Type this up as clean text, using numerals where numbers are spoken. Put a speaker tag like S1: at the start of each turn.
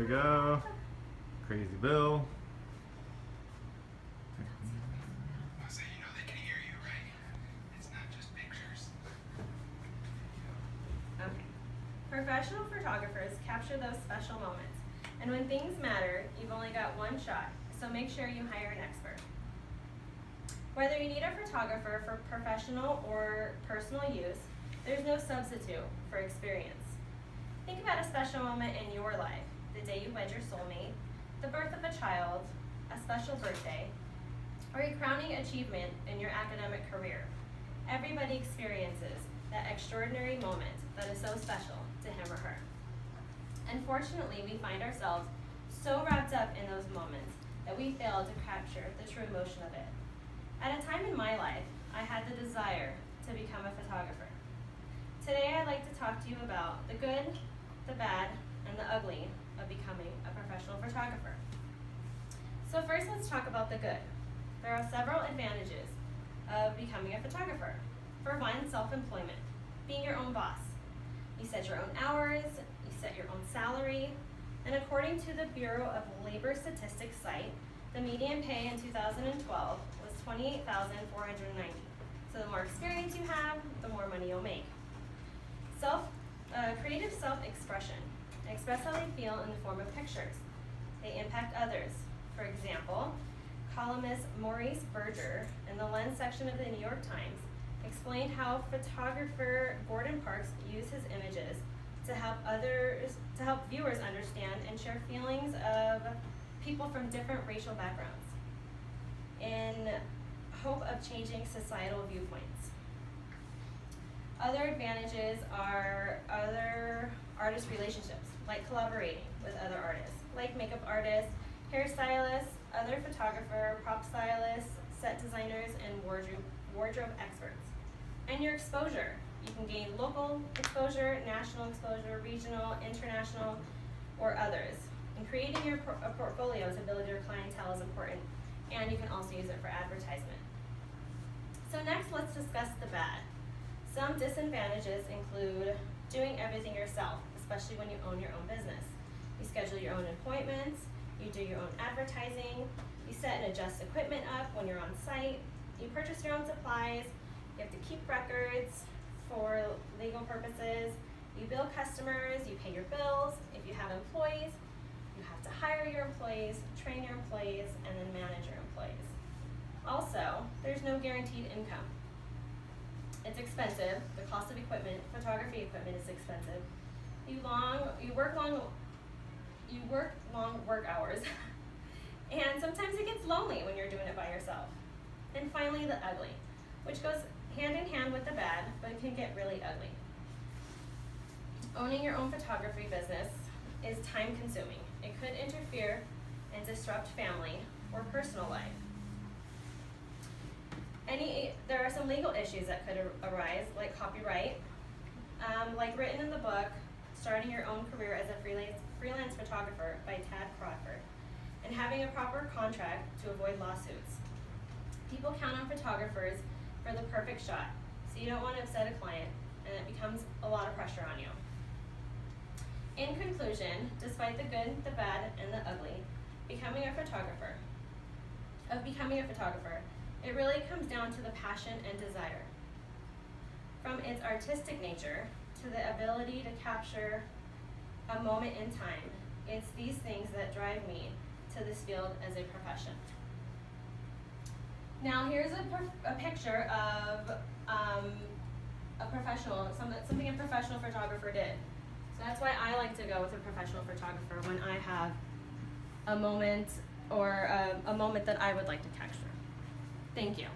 S1: we go. Crazy Bill.
S2: So you know they can hear you, right? It's not just pictures.
S3: Okay. Professional photographers capture those special moments. And when things matter, you've only got one shot, so make sure you hire an expert. Whether you need a photographer for professional or personal use, there's no substitute for experience. Think about a special moment in your life, the day you wed your soulmate, the birth of a child, a special birthday, or a crowning achievement in your academic career. Everybody experiences that extraordinary moment that is so special to him or her. Unfortunately, we find ourselves so wrapped up in those moments that we fail to capture the true emotion of it. At a time in my life, I had the desire to become a photographer. Today, I'd like to talk to you about the good, the bad, and the ugly of becoming a professional photographer. So first, let's talk about the good. There are several advantages of becoming a photographer. For one, self-employment, being your own boss. You set your own hours, you set your own salary, and according to the Bureau of Labor Statistics site, the median pay in 2012 was $28,490. So the more experience you have, the more money you'll make. Creative self-expression. Express how they feel in the form of pictures. They impact others. For example, columnist Maurice Berger in the Lens section of the New York Times explained how photographer Gordon Parks used his images to help viewers understand and share feelings of people from different racial backgrounds in hope of changing societal viewpoints. Other advantages are other artist relationships, like collaborating with other artists, like makeup artists, hairstylists, other photographer, prop stylists, set designers, and wardrobe experts. And your exposure. You can gain local exposure, national exposure, regional, international, or others. And creating a portfolio to build your clientele is important, and you can also use it for advertisement. So next, let's discuss the bad. Some disadvantages include doing everything yourself, especially when you own your own business. You schedule your own appointments, you do your own advertising, you set and adjust equipment up when you're on site, you purchase your own supplies, you have to keep records for legal purposes, you bill customers, you pay your bills. If you have employees, you have to hire your employees, train your employees, and then manage your employees. Also, there's no guaranteed income. It's expensive. The cost of equipment, photography equipment, is expensive. You work long work hours, and sometimes it gets lonely when you're doing it by yourself. And finally, the ugly, which goes hand in hand with the bad, but it can get really ugly. Owning your own photography business is time consuming. It could interfere and disrupt family or personal life. There are some legal issues that could arise, like copyright, like written in the book, Starting Your Own Career as a Freelance Photographer by Tad Crawford, and having a proper contract to avoid lawsuits. People count on photographers for the perfect shot, so you don't want to upset a client, and it becomes a lot of pressure on you. In conclusion, despite the good, the bad, and the ugly, becoming a photographer, it really comes down to the passion and desire. From its artistic nature to the ability to capture a moment in time, it's these things that drive me to this field as a profession. Now here's a picture of a professional, something a professional photographer did. So that's why I like to go with a professional photographer when I have a moment or a moment that I would like to capture. Thank you.